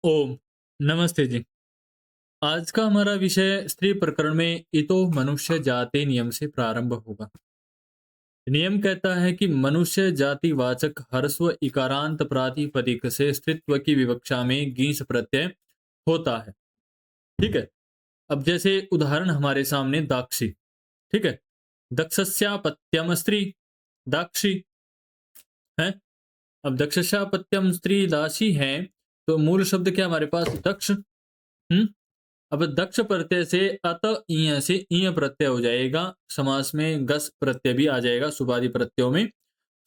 ओम नमस्ते जी। आज का हमारा विषय स्त्री प्रकरण में इतो मनुष्य जाति नियम से प्रारंभ होगा। नियम कहता है कि मनुष्य जाति वाचक ह्रस्व इकारांत प्रातिपदिक से स्त्रीत्व की विवक्षा में गीस प्रत्यय होता है। ठीक है। अब जैसे उदाहरण हमारे सामने दाक्षी। ठीक है। दक्षस्यापत्यम स्त्री दाक्षी है। अब दक्षस्यापत्यम स्त्री दासी है। तो मूल शब्द क्या हमारे पास दक्ष। अब दक्ष प्रत्यय से अत ईय से ईय प्रत्यय हो जाएगा। समास में गस प्रत्यय भी आ जाएगा सुबादि प्रत्ययों में।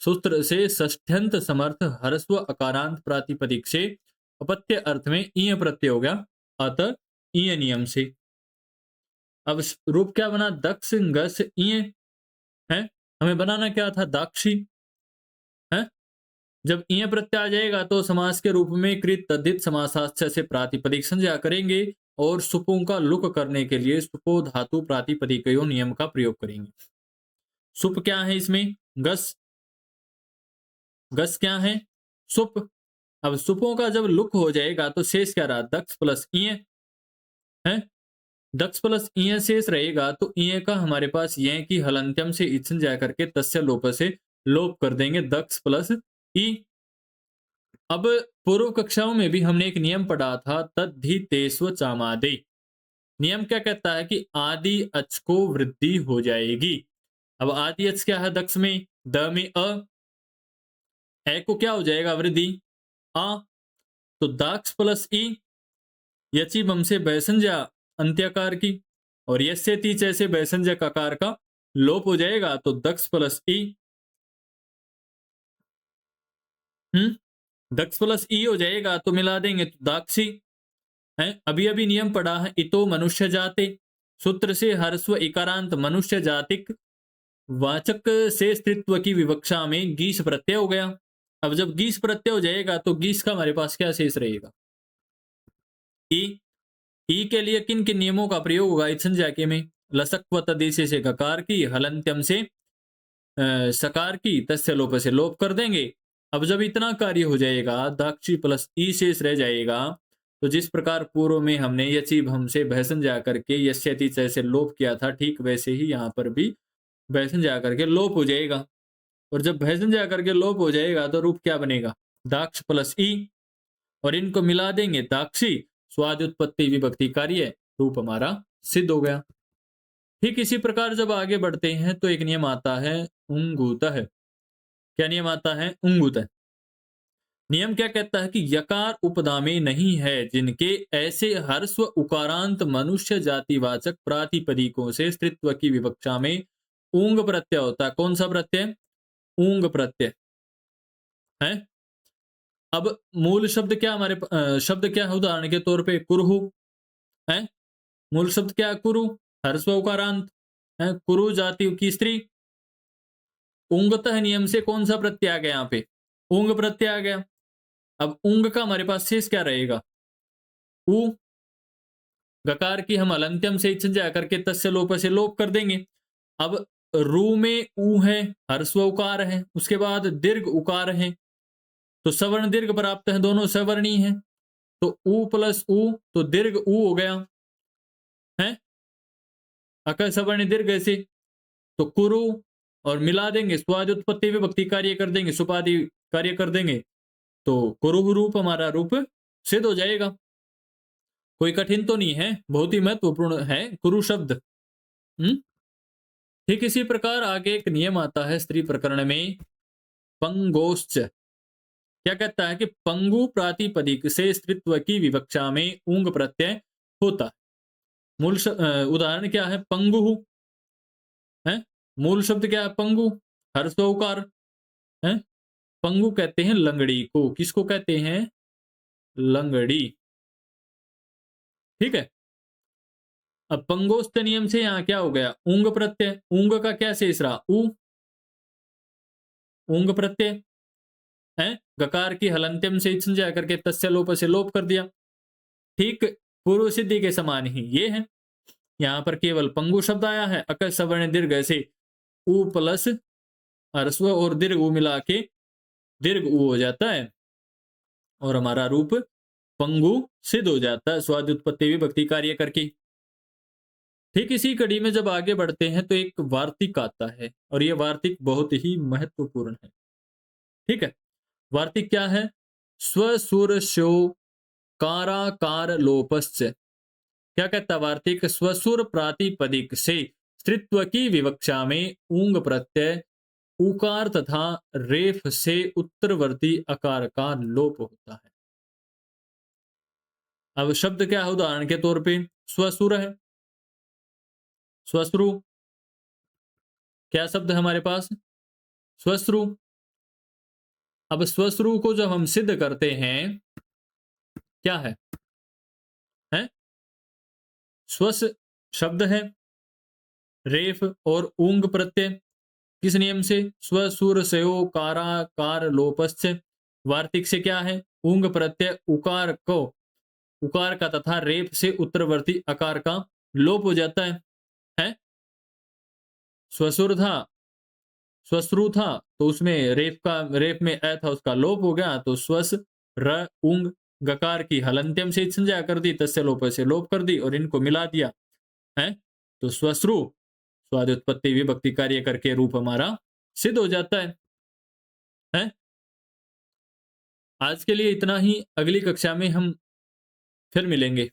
सूत्र से षष्ठ्यंत समर्थ ह्रस्व अकारांत प्रातिपदिक से अपत्य अर्थ में ईय प्रत्यय हो गया। अत ईय नियम से। अब रूप क्या बना दक्ष गस ईय है। हमें बनाना क्या था दाक्षी है। जब ईय प्रत्यय आ जाएगा तो समास के रूप में कृत तद्धित समासाश्च से प्रातिपदिक संज्ञा करेंगे और सुपों का लुक करने के लिए सुपो धातु प्रातिपदिकयो नियम का प्रयोग करेंगे। सुप क्या है इसमें गस। गस क्या है सुप। अब सुपों का जब लुक हो जाएगा तो शेष क्या रहा दक्ष प्लस ईय है। दक्ष प्लस ईय शेष रहेगा तो ईय का हमारे पास ये की हलंत्यम से इच्छन जा करके तस्य लोप से लोप कर देंगे दक्ष प्लस ई। अब पूर्व कक्षाओं में भी हमने एक नियम पढ़ा था तद्धि तेस्व चामादे। नियम क्या कहता है कि आदि अच को वृद्धि हो जाएगी। अब आदि अच क्या है दक्ष में द में अ है को क्या हो जाएगा वृद्धि आ। तो दाक्ष प्लस ई यची बम से बैसंज्ञा अंत्याकार की और यस्य तीच ऐसे बैसंज्ञा ककार का लोप हो जाएगा तो दक्ष प्लस ई। दक्ष प्लस ई हो जाएगा तो मिला देंगे तो दाक्षी है। अभी अभी नियम पढ़ा है इतो मनुष्य जाते सूत्र से हर्स्व इकारांत मनुष्य जातिक वाचक से स्त्रीत्व की विवक्षा में गीस प्रत्यय हो गया। अब जब गीस प्रत्यय हो जाएगा तो गीस का हमारे पास क्या शेष रहेगा ई। ई के लिए किन किन नियमों का प्रयोग होगा इस संज्ञा में लसक्व तदेशे से गकार की हलंत्यम से सकार की तस्य लोप से लोप कर देंगे। अब जब इतना कार्य हो जाएगा दाक्षी प्लस ई शेष रह जाएगा। तो जिस प्रकार पूर्व में हमने यची भम से भैसन जा करके यस्यति से लोप किया था ठीक वैसे ही यहाँ पर भी भैसन जा करके लोप हो जाएगा। और जब भैसन जा करके लोप हो जाएगा तो रूप क्या बनेगा दाक्ष प्लस ई और इनको मिला देंगे दाक्षी स्वाद उत्पत्ति विभक्ति कार्य रूप हमारा सिद्ध हो गया। ठीक इसी प्रकार जब आगे बढ़ते हैं तो एक नियम आता है उंगूत है। क्या नियम आता है उंगूत है। नियम क्या कहता है कि यकार उपदा में नहीं है जिनके ऐसे हर्स्व उकारांत मनुष्य जातिवाचक प्रातिपदिकों से स्त्रीत्व की विवक्षा में ऊंग प्रत्यय होता है। कौन सा प्रत्यय ऊंग प्रत्यय है। अब मूल शब्द क्या हमारे शब्द क्या है उदाहरण के तौर पे कुरहु है। मूल शब्द क्या है कुरु हर्स्व उकारांत है। कुरु जाति की स्त्री उंगतः नियम से कौन सा प्रत्यय आ गया यहाँ पे ऊंग प्रत्यय आ गया। अब ऊंग का हमारे पास शेष क्या रहेगा ऊ। गकार की हम अलंत्यम से इच्छा करके तस्य लोप से लोप कर देंगे। अब रू में ऊ है हर्स्व उकार है उसके बाद दीर्घ उकार है तो सवर्ण दीर्घ प्राप्त है दोनों सवर्णी है। तो ऊ प्लस ऊ तो दीर्घ ऊ हो गया है। अकर सवर्ण दीर्घ ऐसे तो कुरु और मिला देंगे स्वाद उत्पत्ति विभक्ति कार्य कर देंगे सुपादि कार्य कर देंगे तो कुरु रूप हमारा रूप सिद्ध हो जाएगा। कोई कठिन तो नहीं है बहुत ही महत्वपूर्ण है कुरु शब्द। ठीक इसी प्रकार आगे एक नियम आता है स्त्री प्रकरण में पंगोश्च। क्या कहता है कि पंगु प्रातिपदिक से स्त्रीत्व की विवक्षा में ऊंग प्रत्यय होता है। मूल उदाहरण क्या है पंगु है। मूल शब्द क्या है पंगु हर्षोकार है। पंगु कहते हैं लंगड़ी को किसको कहते हैं लंगड़ी। ठीक है। अब पंगोस्त नियम से यहां क्या हो गया ऊंग प्रत्यय ऊंग का क्या शेष रहा ऊ ऊंग प्रत्यय है। गकार की हलंत्यम से संज्ञा करके तस्य लोप से लोप कर दिया। ठीक पूर्व सिद्धि के समान ही ये है। यहां पर केवल पंगु शब्द आया है अकर सवर्ण दीर्घ ऐसे ऊ प्लस ह्रस्व और दीर्घ ऊ मिला के दीर्घ ऊ हो जाता है और हमारा रूप पंगु सिद्ध हो जाता है स्वाद उत्पत्ति विभक्ति कार्य करके। ठीक इसी कड़ी में जब आगे बढ़ते हैं तो एक वार्तिक आता है और ये वार्तिक बहुत ही महत्वपूर्ण है। ठीक है, वार्तिक क्या है? स्वसुर शो काराकार लोपश्च। क्या कहता है वार्तिक? स्वसुर प्रातिपदिक से स्त्रीत्व की विवक्षा में ऊंग प्रत्यय उकार तथा रेफ से उत्तरवर्ती अकार का लोप होता है। अब शब्द क्या है? उदाहरण के तौर पे स्वसुर है, स्वश्रु। क्या शब्द है हमारे पास? स्वश्रु। अब स्वश्रु को जब हम सिद्ध करते हैं, क्या है? हैं? स्वस शब्द है, रेफ और ऊंग प्रत्यय किस नियम से? स्वसुर सयो काराकार लोपश्च। वार्तिक से क्या है? ऊंग प्रत्यय उकार को उकार का तथा रेप से उत्तरवर्ती अकार का लोप हो जाता है। हैं? स्वसुर था, स्वश्रु था, तो उसमें रेप में अ था, उसका लोप हो गया, तो स्वस र उंग गकार की हलंत्यम से संज्ञा कर दी, तस्य लोप से लोप कर दी और इनको मिला दिया है, तो स्वश्रु स्वाद उत्पत्ति विभक्ति कार्य करके रूप हमारा सिद्ध हो जाता है? आज के लिए इतना ही, अगली कक्षा में हम फिर मिलेंगे।